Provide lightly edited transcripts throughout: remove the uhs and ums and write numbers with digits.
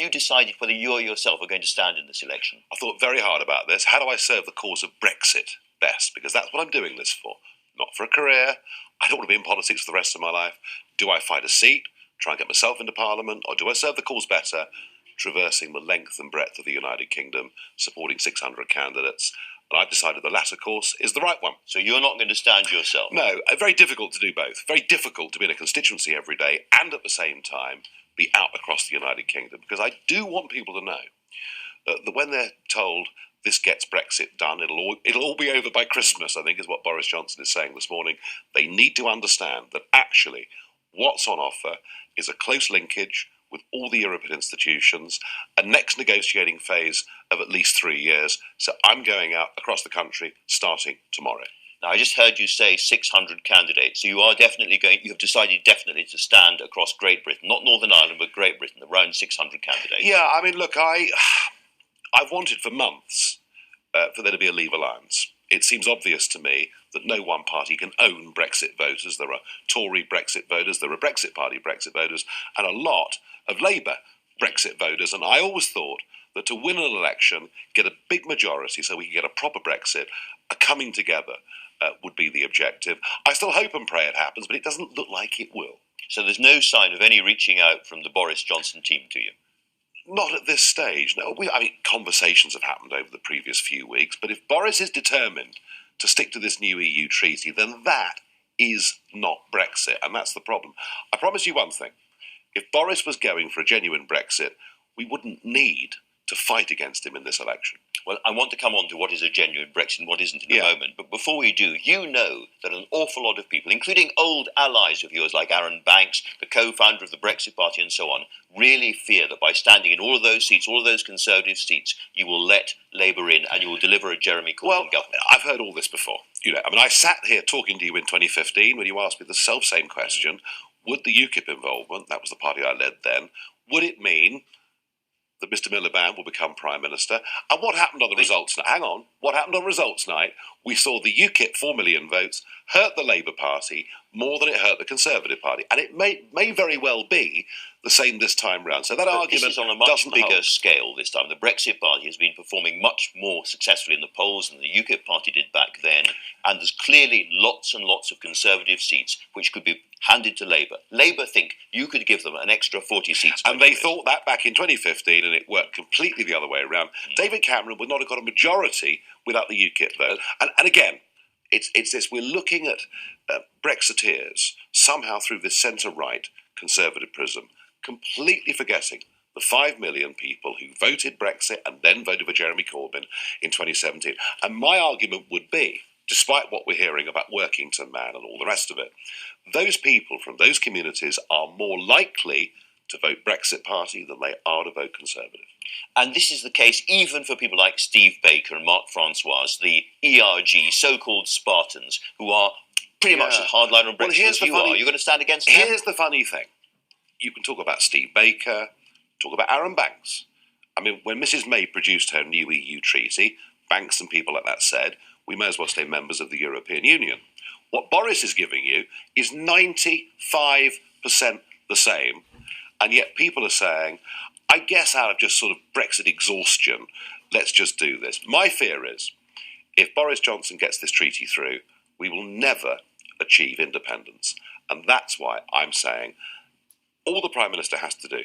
you decided whether you or yourself are going to stand in this election? I thought very hard about this. How do I serve the cause of Brexit best? Because that's what I'm doing this for. Not for a career. I don't want to be in politics for the rest of my life. Do I fight a seat, try and get myself into Parliament, or do I serve the cause better, traversing the length and breadth of the United Kingdom, supporting 600 candidates? And I've decided the latter course is the right one. So you're not going to stand yourself? No, very difficult to do both. Very difficult to be in a constituency every day and at the same time be out across the United Kingdom. Because I do want people to know that when they're told this gets Brexit done, it'll all be over by Christmas, I think is what Boris Johnson is saying this morning. They need to understand that actually what's on offer is a close linkage with all the European institutions, a next negotiating phase of at least 3 years. So I'm going out across the country starting tomorrow. Now, I just heard you say 600 candidates. So you have decided definitely to stand across Great Britain, not Northern Ireland, but Great Britain, around 600 candidates. Yeah, I mean, look, I've wanted for months for there to be a Leave alliance. It seems obvious to me that no one party can own Brexit voters. There are Tory Brexit voters, there are Brexit Party Brexit voters, and a lot of Labour Brexit voters. And I always thought that to win an election, get a big majority so we can get a proper Brexit, a coming together would be the objective. I still hope and pray it happens, but it doesn't look like it will. So there's no sign of any reaching out from the Boris Johnson team to you? Not at this stage, no. Conversations have happened over the previous few weeks, but if Boris is determined to stick to this new EU treaty, then that is not Brexit, and that's the problem. I promise you one thing. If Boris was going for a genuine Brexit, we wouldn't need to fight against him in this election. Well, I want to come on to what is a genuine Brexit and what isn't in a moment. But before we do, you know that an awful lot of people, including old allies of yours like Aaron Banks, the co-founder of the Brexit Party and so on, really fear that by standing in all of those seats, all of those Conservative seats, you will let Labour in and you will deliver a Jeremy Corbyn government. I've heard all this before. I sat here talking to you in 2015 when you asked me the self-same question. Would the UKIP involvement, that was the party I led then, would it mean that Mr Miliband will become Prime Minister? And what happened on the results night? Hang on. What happened on results night? We saw the UKIP 4 million votes hurt the Labour Party more than it hurt the Conservative Party. And it may very well be the same this time round. So that argument this is on a much bigger hold. Scale this time. The Brexit Party has been performing much more successfully in the polls than the UKIP Party did back then. And there's clearly lots and lots of Conservative seats which could be handed to Labour. Labour think you could give them an extra 40 seats. And they thought that back in 2015, and it worked completely the other way around. David Cameron would not have got a majority without the UKIP vote. And again, it's this. We're looking at Brexiteers somehow through this centre-right Conservative prism, completely forgetting the 5 million people who voted Brexit and then voted for Jeremy Corbyn in 2017. And my argument would be, despite what we're hearing about Workington Man and all the rest of it, those people from those communities are more likely to vote Brexit Party than they are to vote Conservative. And this is the case even for people like Steve Baker and Mark Francois, the ERG, so-called Spartans, who are pretty much as hardline on Brexit as you are. You're going to stand against them? Here's the funny thing. You can talk about Steve Baker, talk about Aaron Banks. I mean, when Mrs May produced her new EU treaty, Banks and people like that said, we may as well stay members of the European Union. What Boris is giving you is 95% the same, and yet people are saying, I guess out of just sort of Brexit exhaustion, let's just do this. My fear is, if Boris Johnson gets this treaty through, we will never achieve independence. And that's why I'm saying all the Prime Minister has to do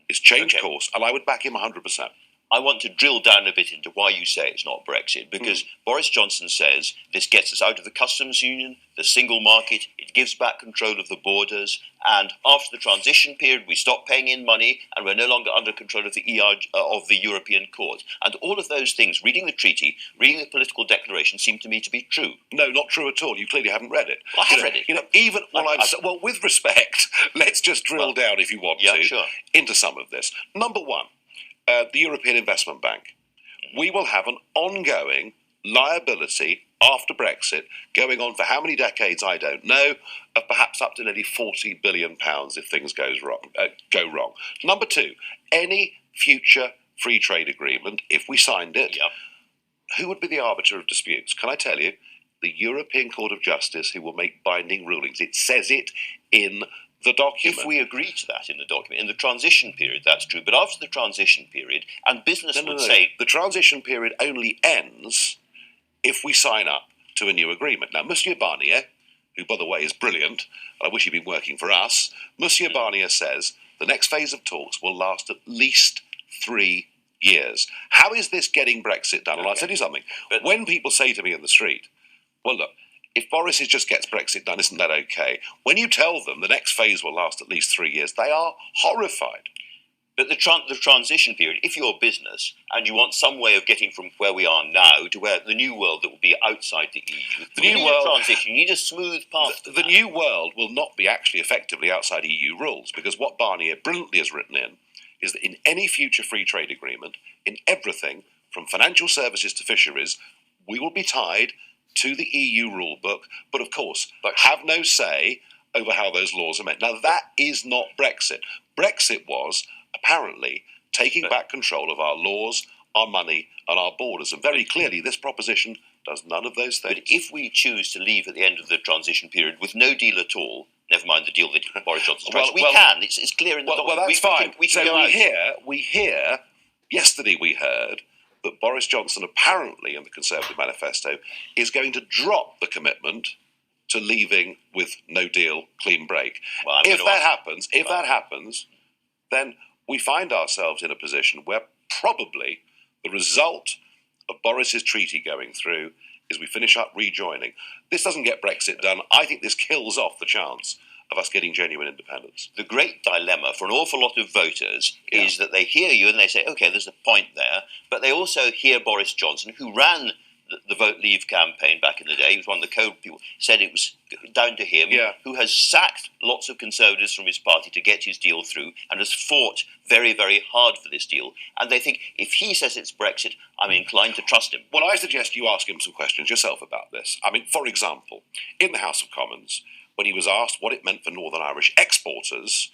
is change course, and I would back him 100%. I want to drill down a bit into why you say it's not Brexit, because Boris Johnson says this gets us out of the customs union, the single market, it gives back control of the borders, and after the transition period we stop paying in money and we're no longer under control of the of the European Court. And all of those things, reading the treaty, reading the political declaration, seem to me to be true. No, not true at all. You clearly haven't read it. Well, I have read it. Well, with respect, let's just drill down, if you want to, into some of this. Number one, the European Investment Bank. We will have an ongoing liability after Brexit, going on for how many decades, I don't know, of perhaps up to nearly £40 billion if things go wrong. Number two, any future free trade agreement, if we signed it, who would be the arbiter of disputes? Can I tell you? The European Court of Justice, who will make binding rulings. It says it in the document. If we agree to that in the document, in the transition period, that's true. But after the transition period, and business would say... The transition period only ends if we sign up to a new agreement. Now, Monsieur Barnier, who, by the way, is brilliant, I wish he'd been working for us, Monsieur Barnier says the next phase of talks will last at least 3 years. How is this getting Brexit done? Well, I'll tell you something. But when people say to me in the street, well, look, if Boris just gets Brexit done, isn't that okay? When you tell them the next phase will last at least 3 years, they are horrified. But the transition period, if you're a business and you want some way of getting from where we are now to where the new world that will be outside the EU, the new world transition, you need a smooth path. The new world will not be actually effectively outside EU rules, because what Barnier brilliantly has written in is that in any future free trade agreement, in everything from financial services to fisheries, we will be tied to the EU rule book, but of course, have no say over how those laws are made. Now, that is not Brexit. Brexit was, apparently, taking back control of our laws, our money, and our borders. And very clearly, this proposition does none of those things. But if we choose to leave at the end of the transition period with no deal at all, never mind the deal that Boris Johnson strikes, we can. It's clear in the document. Well, that's fine. We hear, yesterday we heard, that Boris Johnson apparently, in the Conservative manifesto, is going to drop the commitment to leaving with no deal, clean break. Well, if that happens, then we find ourselves in a position where probably the result of Boris's treaty going through is we finish up rejoining. This doesn't get Brexit done. I think this kills off the chance of us getting genuine independence. The great dilemma for an awful lot of voters is that they hear you and they say, OK, there's a point there, but they also hear Boris Johnson, who ran the Vote Leave campaign back in the day. He was one of the people, said it was down to him, who has sacked lots of Conservatives from his party to get his deal through and has fought very, very hard for this deal. And they think, if he says it's Brexit, I'm inclined to trust him. Well, I suggest you ask him some questions yourself about this. I mean, for example, in the House of Commons, when he was asked what it meant for Northern Irish exporters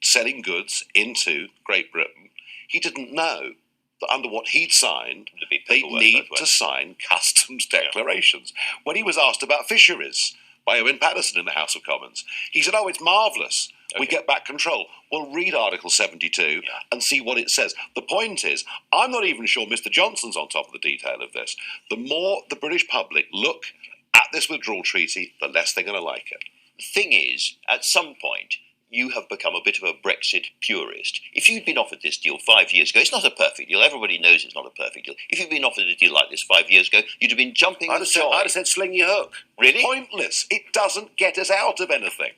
selling goods into Great Britain, he didn't know that under what he'd signed, they'd need to sign customs declarations. When he was asked about fisheries by Owen Paterson in the House of Commons, he said, oh, it's marvellous. We get back control. Well, read Article 72 and see what it says. The point is, I'm not even sure Mr. Johnson's on top of the detail of this. The more the British public look at this withdrawal treaty, the less they're going to like it. The thing is, at some point, you have become a bit of a Brexit purist. If you'd been offered this deal 5 years ago, it's not a perfect deal. Everybody knows it's not a perfect deal. If you'd been offered a deal like this 5 years ago, you'd have been jumping with joy. I'd have said sling your hook. Really? Pointless. It doesn't get us out of anything.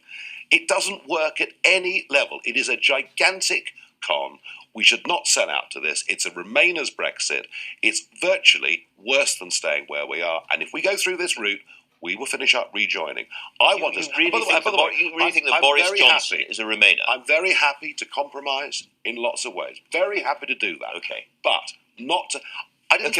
It doesn't work at any level. It is a gigantic con. We should not sell out to this. It's a Remainers Brexit. It's virtually worse than staying where we are. And if we go through this route, we will finish up rejoining. You really think that Boris Johnson is a Remainer? I'm very happy to compromise in lots of ways. Very happy to do that. Okay. But not to... let's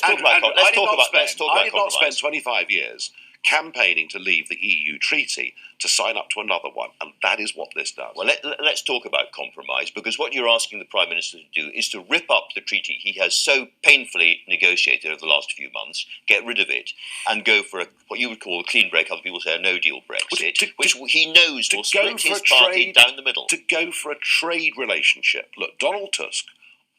talk about compromise. I did not spend 25 years campaigning to leave the EU treaty to sign up to another one, and that is what this does. Well, let's talk about compromise, because what you're asking the Prime Minister to do is to rip up the treaty he has so painfully negotiated over the last few months, get rid of it, and go for what you would call a clean break, other people say a no-deal Brexit, which he knows will split his party down the middle. To go for a trade relationship. Look, Donald Tusk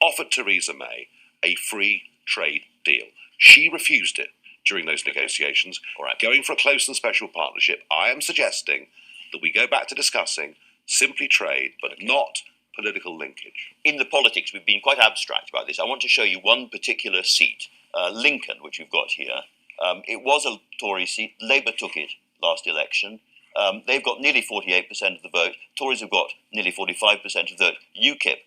offered Theresa May a free trade deal. She refused it during those negotiations. Going for a close and special partnership, I am suggesting that we go back to discussing simply trade, but not political linkage. In the politics, we've been quite abstract about this. I want to show you one particular seat, Lincoln, which we've got here. It was a Tory seat. Labour took it last election. They've got nearly 48% of the vote. Tories have got nearly 45% of the vote. UKIP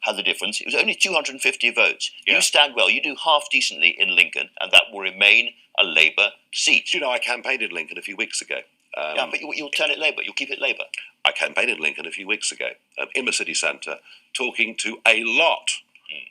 had the difference. It was only 250 votes. You stand well. You do half decently in Lincoln, and that will remain a Labour seat. Do you know, I campaigned in Lincoln a few weeks ago. But you'll turn it Labour. You'll keep it Labour. I campaigned in Lincoln a few weeks ago, in the city centre, talking to a lot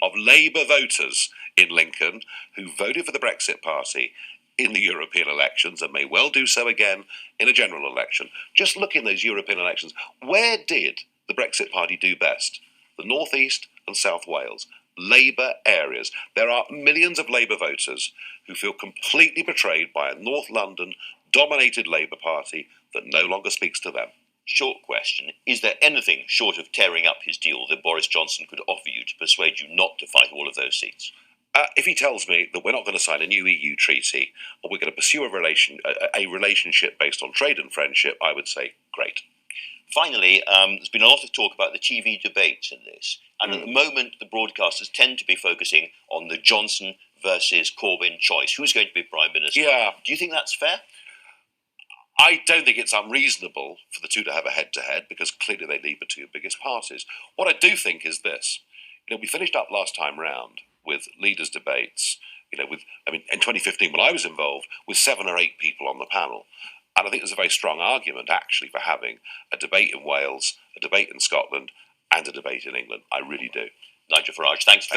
of Labour voters in Lincoln who voted for the Brexit Party in the European elections and may well do so again in a general election. Just look in those European elections. Where did the Brexit Party do best? The North East and South Wales, Labour areas. There are millions of Labour voters who feel completely betrayed by a North London-dominated Labour Party that no longer speaks to them. short question, is there anything short of tearing up his deal that Boris Johnson could offer you to persuade you not to fight all of those seats? If he tells me that we're not going to sign a new EU treaty or we're going to pursue a relationship based on trade and friendship, I would say, great. Finally, there's been a lot of talk about the TV debates in this. And at the moment, the broadcasters tend to be focusing on the Johnson versus Corbyn choice. Who's going to be Prime Minister? Yeah. Do you think that's fair? I don't think it's unreasonable for the two to have a head-to-head because clearly they lead the two biggest parties. What I do think is this. We finished up last time round with leaders' debates, in 2015 when I was involved, with 7 or 8 people on the panel. And I think there's a very strong argument, actually, for having a debate in Wales, a debate in Scotland, and a debate in England. I really do. Nigel Farage, thanks very much.